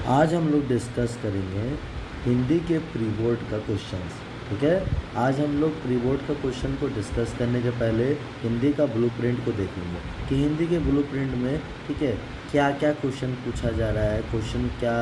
आज हम लोग डिस्कस करेंगे हिंदी के प्री बोर्ड का क्वेश्चंस। ठीक है, आज हम लोग प्री बोर्ड का क्वेश्चन को डिस्कस करने के पहले हिंदी का ब्लूप्रिंट को देखेंगे कि हिंदी के ब्लूप्रिंट में ठीक है क्या क्या क्वेश्चन पूछा जा रहा है, क्वेश्चन क्या,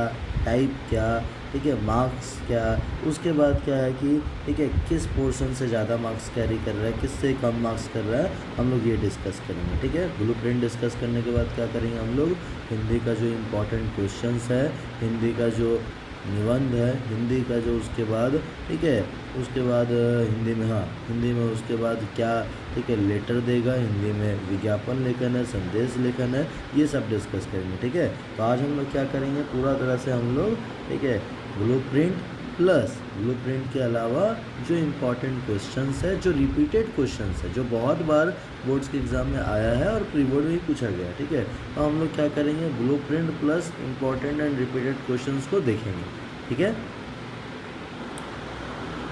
टाइप क्या, ठीक है, मार्क्स क्या, उसके बाद क्या है कि ठीक है किस पोर्शन से ज़्यादा मार्क्स कैरी कर रहा है, किससे कम मार्क्स कर रहा है, हम लोग ये डिस्कस करेंगे। ठीक है, ब्लूप्रिंट डिस्कस करने के बाद क्या करेंगे हम लोग, हिंदी का जो इम्पोर्टेंट क्वेश्चंस है, हिंदी का जो निबंध है, हिंदी का जो उसके बाद ठीक है उसके बाद हिंदी में, हाँ हिंदी में उसके बाद क्या ठीक है लेटर देगा, हिंदी में विज्ञापन लेखन है, संदेश लेखन है, ये सब डिस्कस करेंगे। ठीक है, तो आज हम लोग क्या करेंगे, पूरा तरह से हम लोग ठीक है ब्लूप्रिंट प्लस ब्लूप्रिंट के अलावा जो इम्पोर्टेंट क्वेश्चंस है, जो रिपीटेड क्वेश्चंस है, जो बहुत बार बोर्ड्स के एग्ज़ाम में आया है और प्री बोर्ड में ही पूछा गया है। ठीक है, तो हम लोग क्या करेंगे, blueprint plus important and repeated questions को देखेंगे। ठीक है,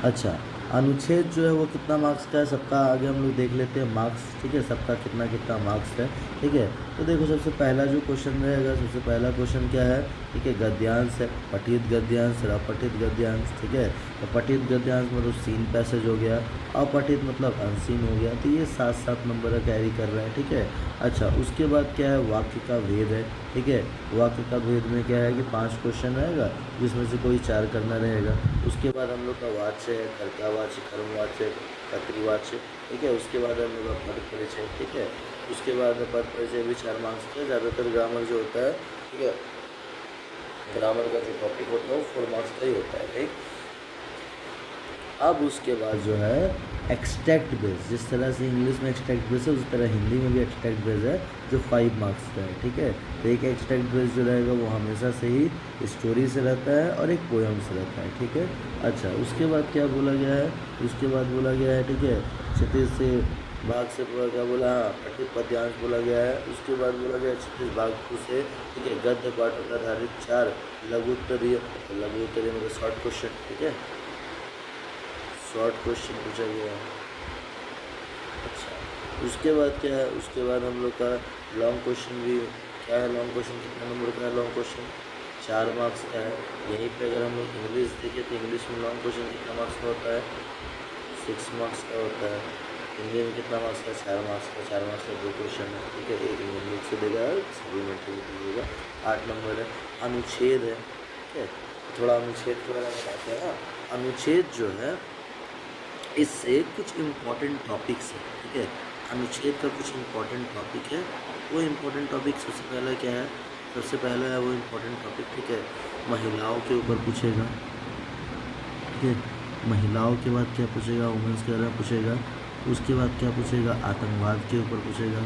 अच्छा, अनुच्छेद जो है वो कितना मार्क्स का है, सबका आगे हम लोग देख लेते हैं मार्क्स। ठीक है, सबका कितना कितना मार्क्स है। ठीक है, तो देखो सबसे पहला जो क्वेश्चन रहेगा, सबसे पहला क्वेश्चन क्या है, ठीक है गद्यांश है, पठित गद्यांश, अपठित गद्यांश। ठीक है, तो पठित गद्यांश मतलब सीन पैसेज हो गया, अपठित मतलब अनसीन हो गया, तो ये 7-7 नंबर का कैरी कर रहा है। ठीक है, अच्छा उसके बाद क्या है, वाक्य का भेद है। ठीक है, वाक्य का भेद में क्या है कि 5 क्वेश्चन रहेगा जिसमें से कोई 4 करना रहेगा। उसके बाद हम लोग का वाच्य है, कर्तावाच्य, कर्मवाच्य, कर्तृवाच्य। ठीक है, उसके बाद हम लोग का पद परिचय। ठीक है, उसके बाद पद परिचय भी 4 मार्क्स का, ज़्यादातर ग्रामर जो होता है ठीक है, ग्रामर का जो टॉपिक होता है वो 4 मार्क्स का ही होता है। ठीक, अब उसके बाद जो है एक्सट्रैक्ट बेस, जिस तरह से इंग्लिश में एक्सट्रैक्ट बेस है उस तरह हिंदी में भी एक्सट्रैक्ट बेस है जो 5 मार्क्स का है। ठीक है, तो एक एक्सट्रैक्ट बेस जो रहेगा वो हमेशा से ही स्टोरी से रहता है और एक पोएम से रहता है। ठीक है, अच्छा उसके बाद क्या बोला गया है, उसके बाद बोला गया है ठीक है क्षितिज से भाग से पूरा क्या बोला, हाँ पठित पद्यांश बोला गया है। उसके बाद बोला गया क्षितिज भाग से ठीक है गद्य पाठ पर आधारित 4 लघुत्तरीय मतलब शॉर्ट क्वेश्चन। ठीक है, शॉर्ट क्वेश्चन पूछा गया है। अच्छा उसके बाद क्या है, उसके बाद हम लोग का लॉन्ग क्वेश्चन भी क्या है, लॉन्ग क्वेश्चन कितना नंबर का है, लॉन्ग क्वेश्चन 4 मार्क्स का है। यहीं पे अगर हम लोग इंग्लिश देखें तो इंग्लिश में लॉन्ग क्वेश्चन कितना मार्क्स का होता है, 6 मार्क्स का होता है। हिंदी में कितना मार्क्स का, 4 मार्क्स का, 4 मार्क्स का 2 क्वेश्चन है। ठीक है, एक इंग्लिश से देगा, सप्लीमेंट्री देगा, 8 नंबर है। अनुच्छेद है, ठीक है, थोड़ा अनुच्छेद के बारे में बताते हैं। अनुच्छेद जो है इससे कुछ इम्पॉर्टेंट टॉपिक्स है। ठीक है, अनुच्छेद का कुछ इम्पॉर्टेंट टॉपिक है, वो इम्पॉर्टेंट टॉपिक सबसे पहला क्या है, सबसे पहला है वो इम्पॉर्टेंट टॉपिक ठीक है महिलाओं के ऊपर पूछेगा। ठीक है, महिलाओं के बाद क्या पूछेगा, वुमेंस के बारे में पूछेगा। उसके बाद क्या पूछेगा, आतंकवाद के ऊपर पूछेगा।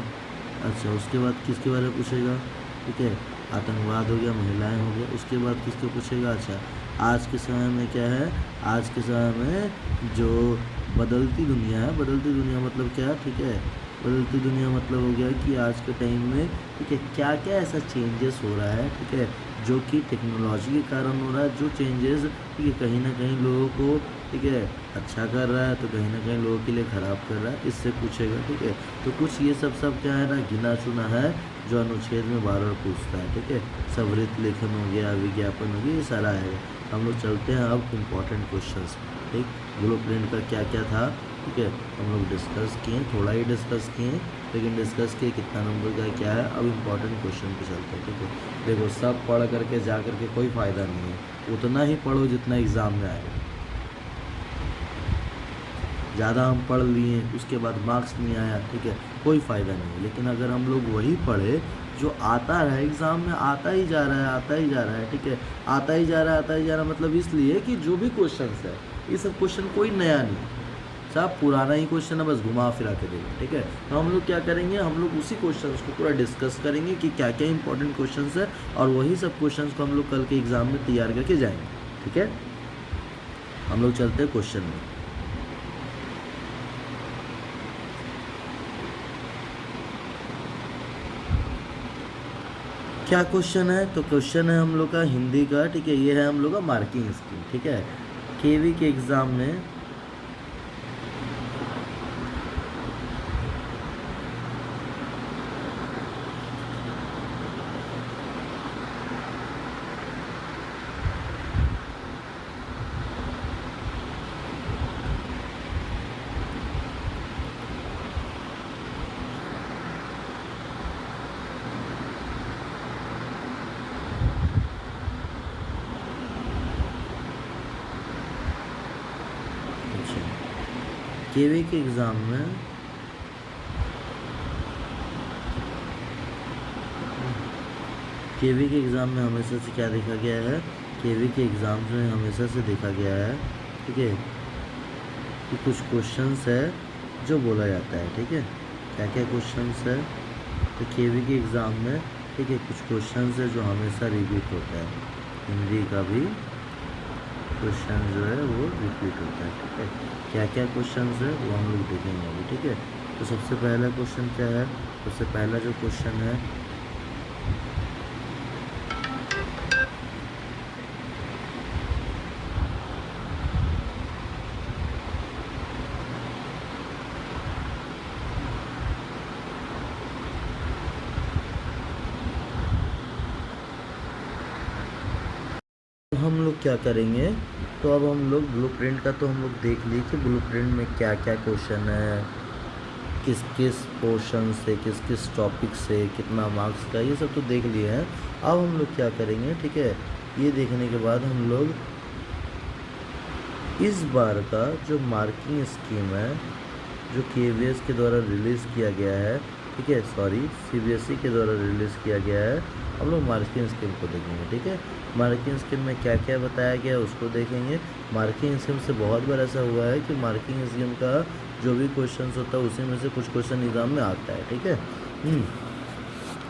अच्छा उसके बाद किसके बारे में पूछेगा, ठीक है आतंकवाद हो गया, महिलाएं हो गया। उसके बाद किसको पूछेगा, अच्छा आज के समय में क्या है, आज के समय में जो बदलती दुनिया है, बदलती दुनिया मतलब क्या है, ठीक है बदलती दुनिया मतलब हो गया कि आज के टाइम में ठीक है क्या क्या ऐसा चेंजेस हो रहा है, ठीक है जो कि टेक्नोलॉजी के कारण हो रहा है, जो चेंजेस ठीक है कहीं ना कहीं लोगों को ठीक है अच्छा कर रहा है तो कहीं ना कहीं लोगों के लिए ख़राब कर रहा है, इससे पूछेगा। ठीक है, तो कुछ ये सब क्या है ना गिना चुना है जो अनुच्छेद में बार बार पूछता है। ठीक है, संवृत्त लेखन हो गया, विज्ञापन हो गया, ये सारा है। हम लोग चलते हैं अब इम्पॉर्टेंट क्वेश्चंस। ठीक, ब्लूप्रिंट का क्या क्या था ठीक है हम लोग डिस्कस किए, थोड़ा ही डिस्कस किए लेकिन डिस्कस किए कितना नंबर का क्या है। अब इम्पॉर्टेंट क्वेश्चन पे चलते हैं। ठीक है, देखो सब पढ़ करके जा करके कोई फ़ायदा नहीं है, उतना ही पढ़ो जितना एग्ज़ाम में आएगा। ज़्यादा हम पढ़ लिए उसके बाद मार्क्स नहीं आया, ठीक है कोई फ़ायदा नहीं है। लेकिन अगर हम लोग वही पढ़े जो आता है एग्ज़ाम में, आता ही जा रहा है, आता ही जा रहा है, ठीक है आता ही जा रहा है, आता ही जा रहा है, मतलब इसलिए कि जो भी क्वेश्चंस है ये सब क्वेश्चन कोई नया नहीं, सब पुराना ही क्वेश्चन है, बस घुमा फिरा के देगा। ठीक है, तो हम लोग क्या करेंगे, हम लोग उसी क्वेश्चंस को पूरा डिस्कस करेंगे कि क्या क्या इंपॉर्टेंट क्वेश्चंस है और वही सब क्वेश्चंस को हम लोग कल के एग्ज़ाम में तैयार करके जाएंगे। ठीक है, हम लोग चलते हैं क्वेश्चन में। क्या क्वेश्चन है, तो क्वेश्चन है हम लोग का हिंदी का। ठीक है, ये है हम लोग का मार्किंग स्कीम। ठीक है, केवी के एग्ज़ाम में केवी के एग्ज़ाम में हमेशा से क्या देखा गया है, केवी के एग्ज़ाम्स में हमेशा से देखा गया है, ठीक है, कि कुछ क्वेश्चंस है जो बोला जाता है, ठीक है, क्या क्या क्वेश्चंस है, तो केवी के एग्ज़ाम में, ठीक है, कुछ क्वेश्चंस है जो हमेशा रिपीट होता है, हिंदी का भी क्वेश्चन जो है वो रिपीट होता है, ठीक है, क्या क्या क्वेश्चंस है वो हम लोग देखेंगे अभी, ठीक है। तो सबसे पहला क्वेश्चन क्या है, सबसे पहला जो क्वेश्चन है, हम लोग क्या करेंगे, तो अब हम लोग ब्लूप्रिंट का तो हम लोग देख लिए कि ब्लूप्रिंट में क्या क्या क्वेश्चन है, किस किस पोर्शन से, किस किस टॉपिक से कितना मार्क्स का, ये सब तो देख लिए हैं। अब हम लोग क्या करेंगे, ठीक है, ये देखने के बाद हम लोग इस बार का जो मार्किंग स्कीम है जो केवीएस के द्वारा रिलीज़ किया गया है, ठीक है, सॉरी सीबीएसई के द्वारा रिलीज़ किया गया है, हम लोग मार्किंग स्कीम को देखेंगे, ठीक है। मार्किंग स्कीम में क्या क्या बताया गया है उसको देखेंगे। मार्किंग स्कीम से बहुत बार ऐसा हुआ है कि मार्किंग स्कीम का जो भी क्वेश्चन होता है उसी में से कुछ क्वेश्चन एग्जाम में आता है, ठीक है।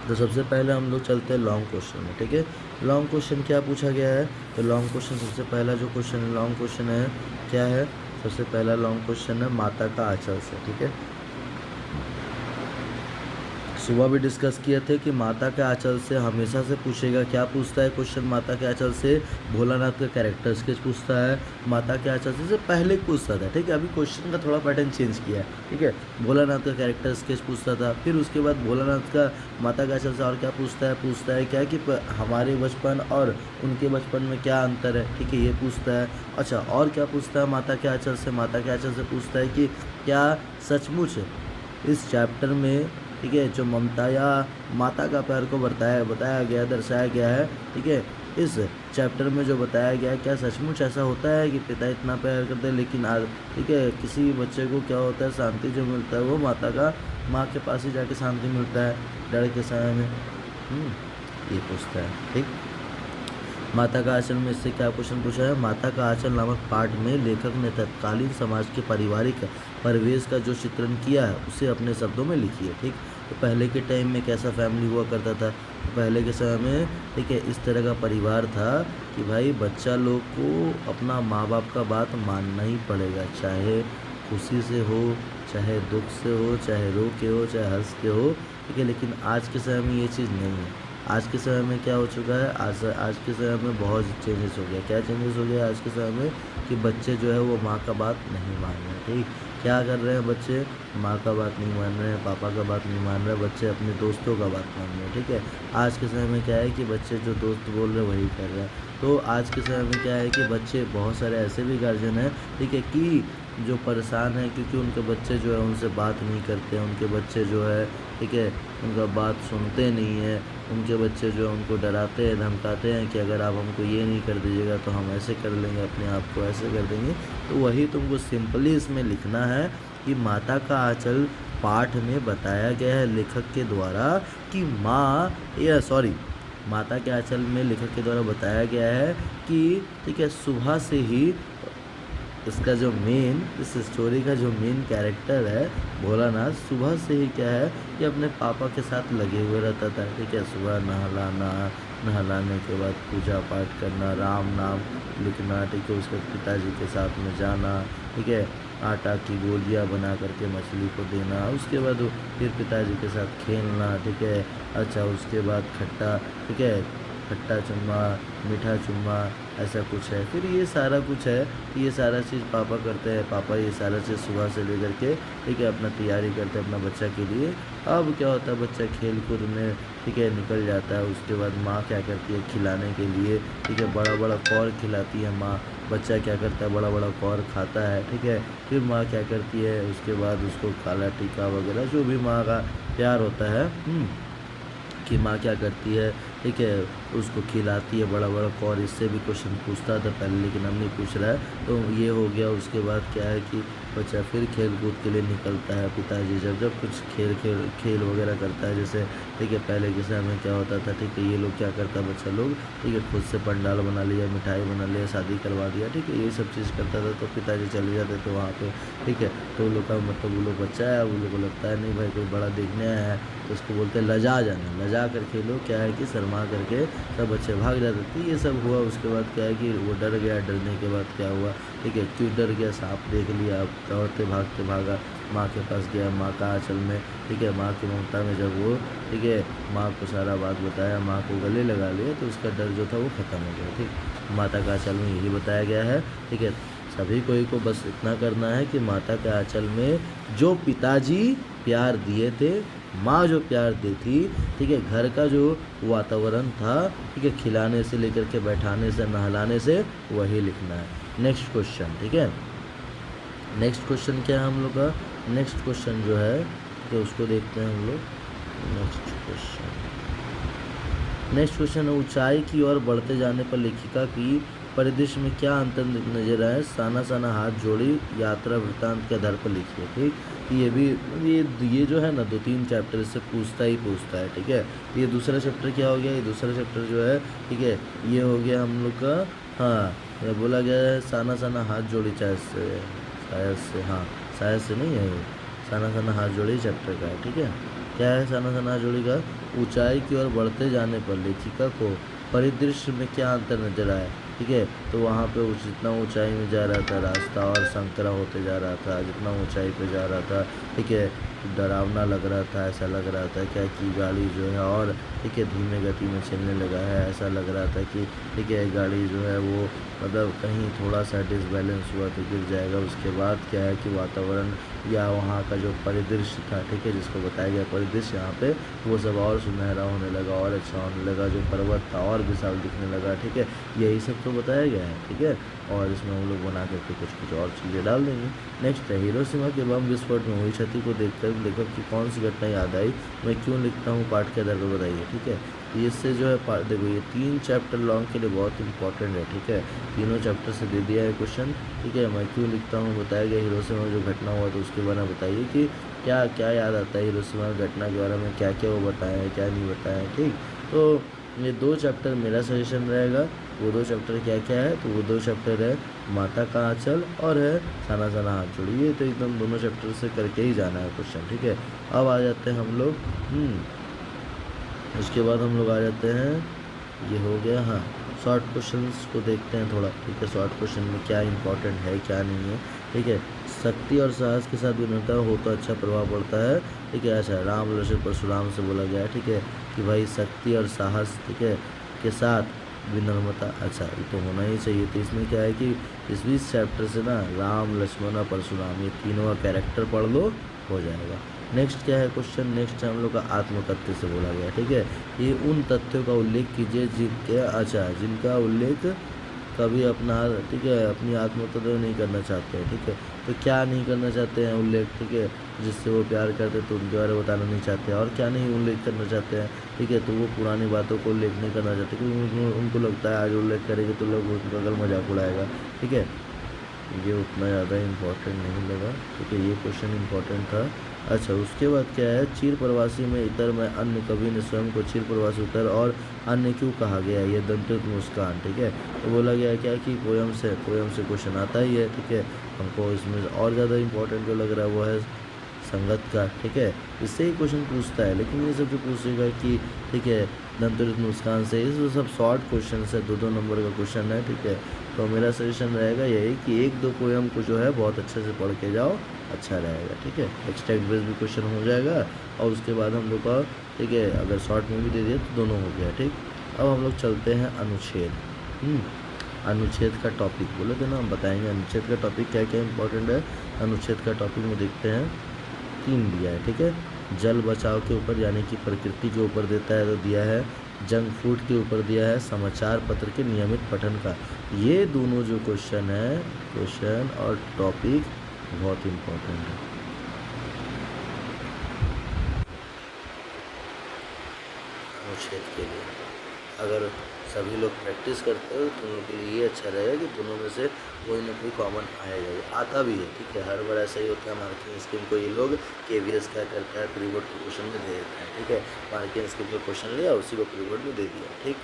तो सबसे पहले हम लोग चलते हैं लॉन्ग क्वेश्चन में, ठीक है। लॉन्ग क्वेश्चन क्या पूछा गया है, तो लॉन्ग क्वेश्चन सबसे पहला जो क्वेश्चन है, लॉन्ग क्वेश्चन है क्या है, सबसे पहला लॉन्ग क्वेश्चन है माता का आंचल से, ठीक है। सुबह भी डिस्कस किए थे कि माता के आंचल से हमेशा से पूछेगा, क्या पूछता है क्वेश्चन, माता के आंचल से भोलानाथ का कैरेक्टर स्केच पूछता है, माता के आंचल से पहले पूछता था, ठीक है। अभी क्वेश्चन का थोड़ा पैटर्न चेंज किया है, ठीक है। भोलानाथ का कैरेक्टर स्केच पूछता था, फिर उसके बाद भोलानाथ का माता के आंचल से और क्या पूछता है क्या कि हमारे बचपन और उनके बचपन में क्या अंतर है, ठीक है, ये पूछता है। अच्छा, और क्या पूछता है माता के आंचल से, माता के आंचल से पूछता है कि क्या सचमुच इस चैप्टर में, ठीक है, जो ममता या माता का प्यार को बताया गया, दर्शाया गया है, ठीक है, इस चैप्टर में जो बताया गया है, क्या सचमुच ऐसा होता है कि पिता इतना प्यार करते हैं लेकिन ठीक है, किसी बच्चे को क्या होता है, शांति जो मिलता है वो माँ के पास ही जाके शांति मिलता है डर के समय में, ये पूछता है, ठीक। माता का आंचल में इससे क्या क्वेश्चन पूछा है, माता का आंचल नामक पाठ में लेखक ने तत्कालीन समाज के पारिवारिक परिवेश का जो चित्रण किया है उसे अपने शब्दों में लिखिए, ठीक। तो पहले के टाइम में कैसा फैमिली हुआ करता था, तो पहले के समय में, ठीक है, इस तरह का परिवार था कि भाई बच्चा लोग को अपना माँ बाप का बात मानना ही पड़ेगा, चाहे खुशी से हो, चाहे दुख से हो, चाहे रो के हो, चाहे हंस के हो, ठीक है। लेकिन आज के समय में ये चीज़ नहीं है। आज के समय में क्या हो चुका है, आज के समय में बहुत चेंजेस हो गया। क्या चेंजेस हो गया आज के समय में कि बच्चे जो है वो माँ का बात नहीं मान रहे, ठीक। क्या कर रहे हैं बच्चे, माँ का बात नहीं मान रहे हैं, पापा का बात नहीं मान रहे, बच्चे अपने दोस्तों का बात मान रहे हैं, ठीक है। आज के समय में क्या है कि बच्चे जो दोस्त बोल रहे हैं वही कर रहे हैं। तो आज के समय में क्या है कि बच्चे, बहुत सारे ऐसे भी गार्जियन हैं, ठीक है, कि जो परेशान है क्योंकि उनके बच्चे जो है उनसे बात नहीं करते हैं, उनके बच्चे जो है, ठीक है, उनका बात सुनते नहीं हैं, उनके बच्चे जो है उनको डराते हैं, धमकाते हैं कि अगर आप हमको ये नहीं कर दीजिएगा तो हम ऐसे कर लेंगे, अपने आप को ऐसे कर देंगे। तो वही तुमको सिंपली इसमें लिखना है कि माता का आंचल पाठ में बताया गया है लेखक के द्वारा कि माता के आंचल में लेखक के द्वारा बताया गया है कि, ठीक है, सुबह से ही इसका जो इस स्टोरी का जो मेन कैरेक्टर है भोलानाथ, सुबह से ही क्या है कि अपने पापा के साथ लगे हुए रहता था, ठीक है। सुबह नहलाने के बाद पूजा पाठ करना, राम नाम लिखना, ठीक है, उसके पिताजी के साथ में जाना, ठीक है, आटा की गोलियां बना करके मछली को देना, उसके बाद फिर पिताजी के साथ खेलना, ठीक है। अच्छा, उसके बाद खट्टा चुम्मा, मीठा चुम्मा, ऐसा कुछ है। फिर ये सारा कुछ है, ये सारा चीज़ पापा करते हैं, पापा ये सारा चीज़ सुबह से लेकर के, ठीक है, अपना तैयारी करते हैं अपना बच्चा के लिए। अब क्या होता है, बच्चा खेल कूद में, ठीक है, निकल जाता है। उसके बाद माँ क्या करती है, खिलाने के लिए, ठीक है, बड़ा बड़ा कौर खिलाती है माँ। बच्चा क्या करता है, बड़ा बड़ा कौर खाता है, ठीक है। फिर माँ क्या करती है, उसके बाद उसको काला टीका वगैरह जो भी माँ का प्यार होता है, कि माँ क्या करती है, ठीक है, उसको खिलाती है बड़ा बड़ा कौर। इससे भी क्वेश्चन पूछता था पहले लेकिन अब नहीं पूछ रहा है, तो ये हो गया। उसके बाद क्या है कि बच्चा फिर खेल कूद के लिए निकलता है। पिताजी जब जब कुछ खेल वगैरह करता है, जैसे ठीक है पहले के समय में क्या होता था, ठीक है ये लोग क्या करता है बच्चा लोग, ठीक है खुद से पंडाल बना लिया, मिठाई बना लिया, शादी करवा दिया, ठीक है ये सब चीज़ करता था। तो पिताजी चले जाते थे वहाँ पे, ठीक है। तो वो लोग का मतलब वो लोग बच्चा है, वो लोग को लगता है नहीं भाई कोई बड़ा देखने आया है, तो उसको बोलते हैं लजा जाना। लजा करके लोग क्या है कि शर्मा करके सब बच्चे भाग जाते थे। ये सब हुआ, उसके बाद क्या है कि वो डर गया। डरने के बाद क्या हुआ, ठीक है क्यों डर गया, सांप देख लिया, अब दौड़ते भागते भागा माँ के पास गया। माँ का आंचल में, ठीक है माँ की ममता में जब वो, ठीक है माँ को सारा बात बताया, माँ को गले लगा लिया, तो उसका डर जो था वो ख़त्म हो गया। ठीक, माता का आंचल में यही बताया गया है। ठीक है, सभी कोई को बस इतना करना है कि माता के आंचल में जो पिताजी प्यार दिए थे, माँ जो प्यार दी थी, ठीक है घर का जो वातावरण था, ठीक है खिलाने से लेकर के बैठाने से नहलाने से, वही लिखना है। नेक्स्ट क्वेश्चन, ठीक है नेक्स्ट क्वेश्चन क्या है हम लोग का, नेक्स्ट क्वेश्चन जो है तो उसको देखते हैं हम लोग। नेक्स्ट क्वेश्चन है ऊंचाई की ओर बढ़ते जाने पर लेखिका की परिदृश्य में क्या अंतर नजर आए, साना साना हाथ जोड़ी यात्रा वृत्तांत के आधार पर लिखिए। ठीक, ये भी ये जो है ना 2-3 चैप्टर से पूछता है। ठीक है, ये दूसरा चैप्टर क्या हो गया, ये दूसरा चैप्टर जो है, ठीक है ये हो गया हम लोग का, हाँ ये बोला गया है साना साना हाथ जोड़ी, शायद से नहीं है, ये साना साना हाथ जोड़ी चैप्टर का है। ठीक है, क्या है साना साना हाथ जोड़ी का, ऊंचाई की ओर बढ़ते जाने पर लेखिका को परिदृश्य में क्या अंतर नजर आया। ठीक है, तो वहाँ पे जितना ऊंचाई में जा रहा था रास्ता और संकरा होते जा रहा था, जितना ऊंचाई पे जा रहा था, ठीक है डरावना लग रहा था, ऐसा लग रहा था क्या कि गाड़ी जो है और ठीक है धीमे गति में चलने लगा है, ऐसा लग रहा था कि ठीक है गाड़ी जो है वो मतलब कहीं थोड़ा सा डिसबैलेंस हुआ तो गिर जाएगा। उसके बाद क्या है कि वातावरण या वहाँ का जो परिदृश्य था, ठीक है जिसको बताया गया परिदृश्य, यहाँ पे वो सब और सुनहरा होने लगा और अच्छा होने लगा, जो पर्वत था और विशाल दिखने लगा। ठीक है, यही सब तो बताया गया है। ठीक है, और इसमें हम लोग बना करके कुछ और चीज़ें डाल देंगे। नेक्स्ट है हिरोशिमा के बम विस्फोट में हुई क्षति को देखकर लेखक की कौन सी घटना याद आई, मैं क्यों लिखता हूँ, पाठ के आधार पर बताइए। ठीक है, इससे जो है देखो ये 3 चैप्टर लॉन्ग के लिए बहुत इंपॉर्टेंट है। ठीक है, तीनों चैप्टर से दे दिया है क्वेश्चन। ठीक है, मैं क्यों लिखता हूँ बताया गया, हिरोशिमा में जो घटना हुआ तो उसके बारे में बताइए कि क्या क्या याद आता है हिरोशिमा घटना के बारे में, क्या क्या वो बताया है क्या नहीं बताया है। ठीक, तो ये 2 चैप्टर मेरा सजेशन रहेगा। वो 2 चैप्टर क्या क्या है, तो वो 2 चैप्टर है माता का आंचल और है साना साना हाथ जोड़ी। ये तो एकदम दोनों चैप्टर से करके ही जाना है क्वेश्चन। ठीक है, अब आ जाते हैं हम लोग उसके बाद हम लोग आ जाते हैं, ये हो गया हाँ शॉर्ट क्वेश्चंस को देखते हैं थोड़ा। ठीक है, शॉर्ट क्वेश्चन में क्या इंपॉर्टेंट है क्या नहीं है। ठीक है, शक्ति और साहस के साथ विनम्रता हो तो अच्छा प्रभाव पड़ता है। ठीक है, अच्छा राम लक्ष्मण परशुराम से बोला गया है। ठीक है, कि भाई शक्ति और साहस, ठीक है के साथ विनम्रता, अच्छा ये तो होना ही चाहिए। तो इसमें क्या है कि इस चैप्टर से ना राम लक्ष्मण और परशुराम ये तीनों का कैरेक्टर पढ़ लो, हो जाएगा। नेक्स्ट क्या है क्वेश्चन, नेक्स्ट हम लोग का आत्मतथ्य से बोला गया। ठीक है, ये उन तथ्यों का उल्लेख कीजिए जिनके अच्छा जिनका उल्लेख कभी अपना, ठीक है अपनी आत्मतथ्य नहीं करना चाहते हैं। ठीक है, तो क्या नहीं करना चाहते हैं उल्लेख, ठीक है जिससे वो प्यार करते तो उनके बारे में बताना नहीं चाहते, और क्या नहीं उल्लेख करना चाहते हैं। ठीक है, तो वो पुरानी बातों को उल्लेख नहीं करना चाहते क्योंकि उनको लगता है आज उल्लेख करेंगे तो लोग उनका अगल मजाक उड़ाएगा। ठीक है, ये उतना ज़्यादा इम्पोर्टेंट नहीं लगा। ठीक है, ये क्वेश्चन इम्पोर्टेंट था। अच्छा उसके बाद क्या है, चीर प्रवासी में इतर में अन्य कवि ने स्वयं को चीर प्रवासी उतर और अन्य क्यों कहा गया, ये दंतित मुस्कान। ठीक है, तो बोला गया क्या कि पोयम से क्वेश्चन आता ही है। ठीक है, हमको इसमें और ज़्यादा इम्पोर्टेंट जो लग रहा है वो है संगत का। ठीक है, इससे ही क्वेश्चन पूछता है, लेकिन ये सब जो पूछेगा कि ठीक है दंतरित मुस्कान से, ये सब शॉर्ट क्वेश्चन है, 2-2 नंबर का क्वेश्चन है। ठीक है, तो मेरा सजेशन रहेगा यही कि 1-2 पोएम को जो है बहुत अच्छे से पढ़ के जाओ, अच्छा रहेगा। ठीक है, एक्सट्रैक्ट बेस भी क्वेश्चन हो जाएगा और उसके बाद हम लोग का, ठीक है अगर शॉर्ट में भी दे दिया तो दोनों हो गया। ठीक, अब हम लोग चलते हैं अनुच्छेद। अनुच्छेद का टॉपिक बोले थे ना, हम बताएंगे अनुच्छेद का टॉपिक क्या क्या इंपॉर्टेंट है। अनुच्छेद का टॉपिक में देखते हैं 3 दिया है। ठीक है, जल बचाव के ऊपर यानी कि प्रकृति के ऊपर देता है तो दिया है, जंक फूड के ऊपर दिया है, समाचार पत्र के नियमित पठन का। ये दोनों जो क्वेश्चन है, क्वेश्चन और टॉपिक बहुत इम्पोर्टेंट है। अनुच्छेद के लिए अगर सभी लोग प्रैक्टिस करते हो तो उन लोग के लिए ये अच्छा रहेगा कि दोनों में से कोई ना कोई कॉमन आएगा, आता भी है, ठीक है। हर बार ऐसा ही होता है मार्किंग स्कीम को ये लोग KVS क्या करता है, प्री बोर्ड के क्वेश्चन में दे देता है, ठीक है। मार्किंग स्कीम का क्वेश्चन लिया, उसी को प्री बोर्ड में दे दिया, ठीक।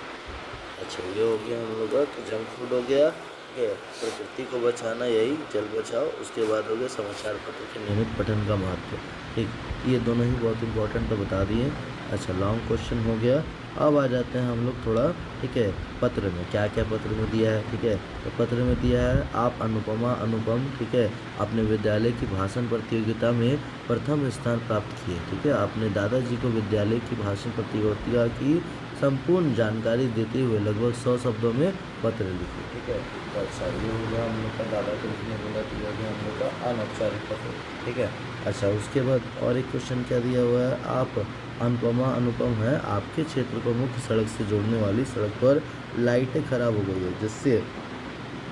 अच्छा ये हो गया हम लोग का, तो जंक फूड हो गया, ठीक है। प्रकृति को बचाना, यही जल बचाओ। उसके बाद हो गया समाचार पत्र के नियमित पठन का महत्व, ठीक। ये दोनों ही बहुत इंपॉर्टेंट तो बता दिए। अच्छा लॉन्ग क्वेश्चन हो गया। अब आ जाते हैं हम लोग थोड़ा, ठीक है, पत्र में क्या क्या पत्र में दिया है, ठीक है। तो पत्र में दिया है आप अनुपम, ठीक है, अपने विद्यालय की भाषण प्रतियोगिता में प्रथम स्थान प्राप्त किए, ठीक है। अपने दादाजी को विद्यालय की भाषण प्रतियोगिता की संपूर्ण जानकारी देते हुए लगभग 100 शब्दों में पत्र लिखे, ठीक है। तो अच्छा ये हो गया हम लोग का दादा को लिखने बोला, दिया गया हम लोग का अनौपचारिक पत्र, ठीक है। अच्छा उसके बाद और एक क्वेश्चन क्या दिया हुआ है, आप अनुपम है, आपके क्षेत्र को मुख्य सड़क से जोड़ने वाली सड़क पर लाइटें खराब हो गई है जिससे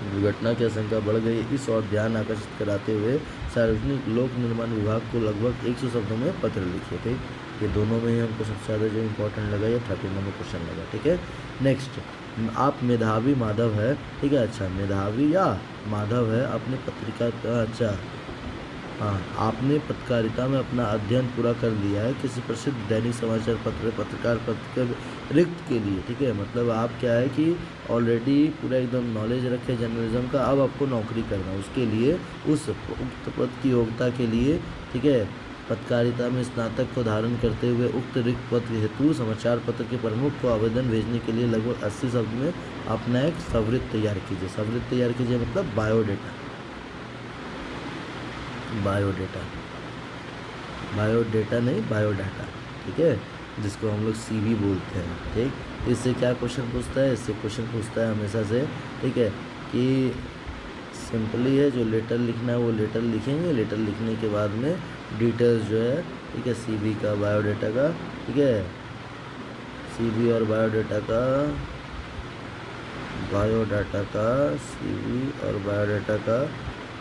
दुर्घटना की आशंका बढ़ गई। इस और ध्यान आकर्षित कराते हुए सार्वजनिक लोक निर्माण विभाग को लगभग 100 शब्दों में पत्र लिखे, ठीक। ये दोनों में ही हमको सबसे ज़्यादा जो इम्पोर्टेंट लगा ये 30 नंबर क्वेश्चन लगा, ठीक है। नेक्स्ट आप मेधावी माधव है, ठीक है। अच्छा मेधावी या माधव है, अपने पत्रिका अच्छा हाँ आपने पत्रकारिता में अपना अध्ययन पूरा कर लिया है किसी प्रसिद्ध दैनिक समाचार पत्र पत्रकार पद के रिक्त के लिए, ठीक है। मतलब आप क्या है कि ऑलरेडी पूरा एकदम नॉलेज रखे जर्नलिज्म का, अब आपको नौकरी करना, उसके लिए उस उक्त पद की योग्यता के लिए, ठीक है, पत्रकारिता में स्नातक को धारण करते हुए उक्त रिक्त पद हेतु समाचार पत्र के प्रमुख को आवेदन भेजने के लिए लगभग 80 शब्द में अपना एक सवृत्त तैयार कीजिए। सवृत्त तैयार कीजिए मतलब बायोडेटा, बायोडेटा नहीं बायोडाटा, ठीक है, जिसको हम लोग CV बोलते हैं, ठीक। इससे क्या क्वेश्चन पूछता है, इससे क्वेश्चन पूछता है हमेशा से, ठीक है, कि सिंपली है जो लेटर लिखना है वो लेटर लिखेंगे, लेटर लिखने के बाद में डिटेल्स जो है, ठीक है, CV का बायोडाटा का, ठीक है, CV और बायोडाटा का CV और बायोडाटा का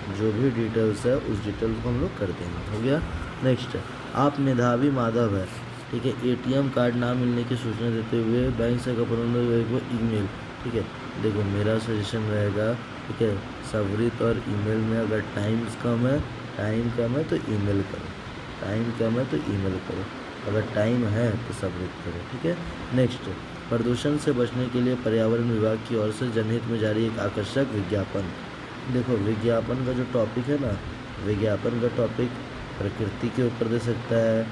जो भी डिटेल्स है उस डिटेल्स को हम लोग कर देंगे, हो गया। नेक्स्ट आप मेधावी माधव है, ठीक है, ATM कार्ड ना मिलने की सूचना देते हुए बैंक से प्रबंधक को ईमेल, ठीक है। देखो मेरा सजेशन रहेगा, ठीक है, सवृत्त और ईमेल में अगर टाइम कम है तो ईमेल करो, टाइम कम है तो ईमेल करो, अगर टाइम है तो सवृत्त करो, ठीक है। नेक्स्ट प्रदूषण से बचने के लिए पर्यावरण विभाग की ओर से जनहित में जारी एक आकर्षक विज्ञापन। देखो विज्ञापन का जो टॉपिक है ना, विज्ञापन का टॉपिक प्रकृति के ऊपर दे सकता है,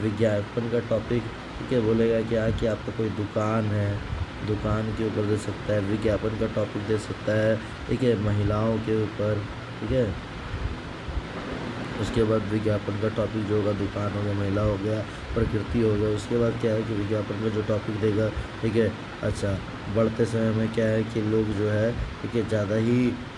विज्ञापन का टॉपिक, ठीक है, बोलेगा क्या कि आपका कोई दुकान है, दुकान के ऊपर दे सकता है, विज्ञापन का टॉपिक दे सकता है, ठीक है, महिलाओं के ऊपर, ठीक है। उसके बाद विज्ञापन का टॉपिक जो होगा दुकान हो गया, महिला हो गया, प्रकृति हो गया। उसके बाद क्या है कि विज्ञापन में जो टॉपिक देगा, ठीक है, अच्छा बढ़ते समय में क्या है कि लोग जो है, ठीक है,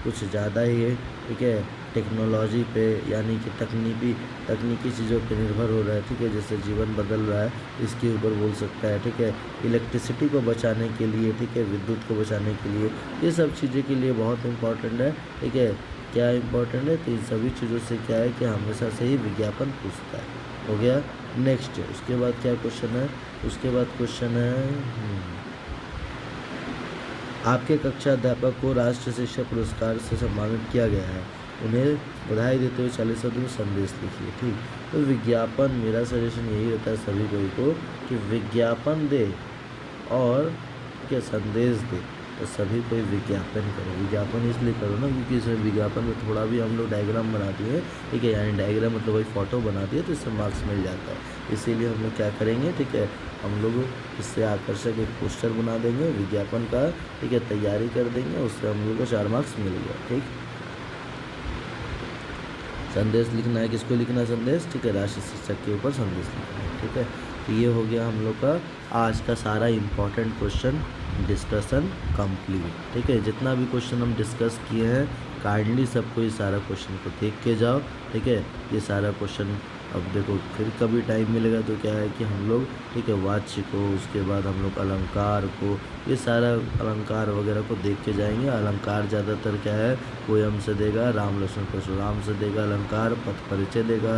कुछ ज़्यादा ही, ठीक है, टेक्नोलॉजी पे यानी कि तकनीकी चीज़ों पे निर्भर हो रहा है, ठीक है, जिससे जीवन बदल रहा है, इसके ऊपर बोल सकता है, ठीक है। इलेक्ट्रिसिटी को बचाने के लिए, ठीक है, विद्युत को बचाने के लिए, ये सब चीज़ें के लिए बहुत इंपॉर्टेंट है, ठीक है। क्या इंपॉर्टेंट है, तो इन सभी चीज़ों से क्या है कि हमेशा से ही विज्ञापन पूछता है, हो गया। नेक्स्ट उसके बाद क्या क्वेश्चन है, उसके बाद क्वेश्चन है आपके कक्षा अध्यापक को राष्ट्रीय शिक्षा पुरस्कार से सम्मानित किया गया है, उन्हें बधाई देते हुए 40 शब्द में संदेश लिखिए, ठीक। तो विज्ञापन मेरा सजेशन यही रहता है सभी कोई को कि विज्ञापन दे और क्या संदेश दे, तो सभी कोई विज्ञापन करो। विज्ञापन इसलिए करो ना क्योंकि इसमें विज्ञापन में थोड़ा भी हम लोग डायग्राम बना दिए, ठीक है, यानी डायग्राम मतलब वही फ़ोटो बना दिए तो इससे मार्क्स मिल जाता है। इसीलिए हम लोग क्या करेंगे, ठीक है, हम लोग इससे आकर्षक एक पोस्टर बना देंगे विज्ञापन का, ठीक है, तैयारी कर देंगे, उससे हम लोग को 4 मार्क्स मिल गया, ठीक। संदेश लिखना है, किसको लिखना है संदेश, ठीक है, राष्ट्रीय शिक्षक के ऊपर संदेश लिखना है, ठीक है। तो ये हो गया हम लोग का आज का सारा इम्पोर्टेंट क्वेश्चन डिस्कशन कंप्लीट, ठीक है। जितना भी क्वेश्चन हम डिस्कस किए हैं काइंडली सबको ये सारा क्वेश्चन को देख के जाओ, ठीक है। ये सारा क्वेश्चन अब देखो फिर कभी टाइम मिलेगा तो क्या है कि हम लोग, ठीक है, वाच्य को, उसके बाद हम लोग अलंकार को, ये सारा अलंकार वगैरह को देख के जाएंगे। अलंकार ज़्यादातर क्या है, पोयम से देगा, राम लक्ष्मण परशुराम से देगा अलंकार, पथ परिचय देगा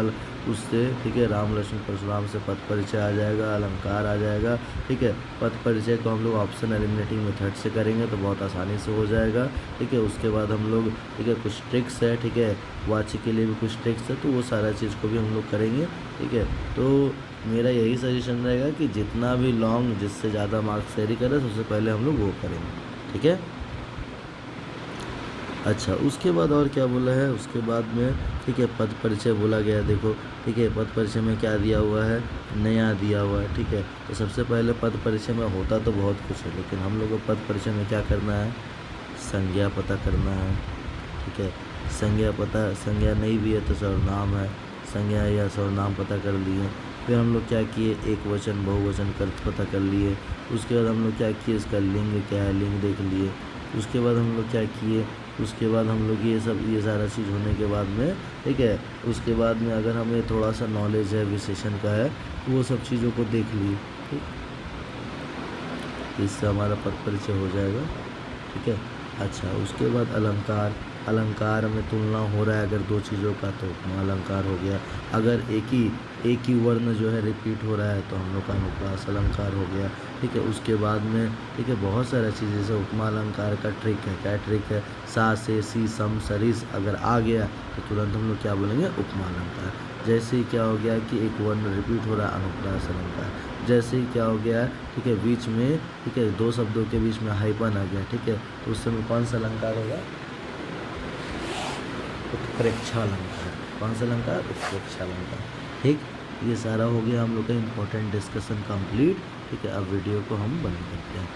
उससे, ठीक है, राम लक्ष्मण परशुराम से पद परिचय आ जाएगा, अलंकार आ जाएगा, ठीक है। पद परिचय को हम लोग ऑप्शन एलिमिनेटिंग मेथड से करेंगे तो बहुत आसानी से हो जाएगा, ठीक है। उसके बाद हम लोग, ठीक है, कुछ ट्रिक्स है, ठीक है, वाची के लिए भी कुछ ट्रिक्स है, तो वो सारा चीज़ को भी हम लोग करेंगे, ठीक है। तो मेरा यही सजेशन रहेगा कि जितना भी लॉन्ग, जिससे ज़्यादा मार्क्स कैरी करें, सबसे पहले हम लोग वो करेंगे, ठीक है। अच्छा, उसके बाद और क्या बोला है, उसके बाद में, ठीक है, पद परिचय बोला गया। देखो, ठीक है, पद परिचय में क्या दिया हुआ है, नया दिया हुआ है, ठीक है। तो सबसे पहले पद परिचय में होता तो बहुत कुछ है, लेकिन हम लोग को पद परिचय में क्या करना है, संज्ञा पता करना है, ठीक है। संज्ञा नहीं भी है तो सर्वनाम है, संज्ञा या सर्वनाम पता कर लिए। फिर हम लोग क्या किए, एक वचन बहुवचन कर पता कर लिए। उसके बाद हम लोग क्या किए, इसका लिंग क्या है, लिंग देख लिए। उसके बाद हम लोग क्या किए, उसके बाद हम लोग ये सारा चीज़ होने के बाद में, ठीक है, उसके बाद में अगर हमें थोड़ा सा नॉलेज है, विशेषण का है, तो वो सब चीज़ों को देख लिए, ठीक। इससे हमारा पद परिचय हो जाएगा, ठीक है। अच्छा, उसके बाद अलंकार में तुलना हो रहा है अगर दो चीज़ों का, तो उपमा अलंकार हो गया। अगर एक ही वर्ण जो है रिपीट हो रहा है तो हम लोग का अनुप्रास अलंकार हो गया, ठीक है। उसके बाद में, ठीक है, बहुत सारा चीज़, जैसे उपमा अलंकार का ट्रिक है, क्या ट्रिक है, सा से सी सम सरिस अगर आ गया तो तुरंत हम लोग क्या बोलेंगे, उपमा अलंकार। जैसे ही क्या हो गया कि एक वर्ण रिपीट हो रहा है, अनुप्रास अलंकार। जैसे ही क्या हो गया, ठीक है, बीच में, ठीक है, दो शब्दों के बीच में हाइपन आ गया, ठीक है, तो उस समय कौन सा अलंकार होगा, उत्प्रेक्षा अलंकार। कौन सा अलंकार, उत्प्रेक्षा अलंकार, ठीक। ये सारा हो गया हम लोग का इम्पोर्टेंट डिस्कशन कंप्लीट, ठीक है। अब वीडियो को हम बंद करते हैं।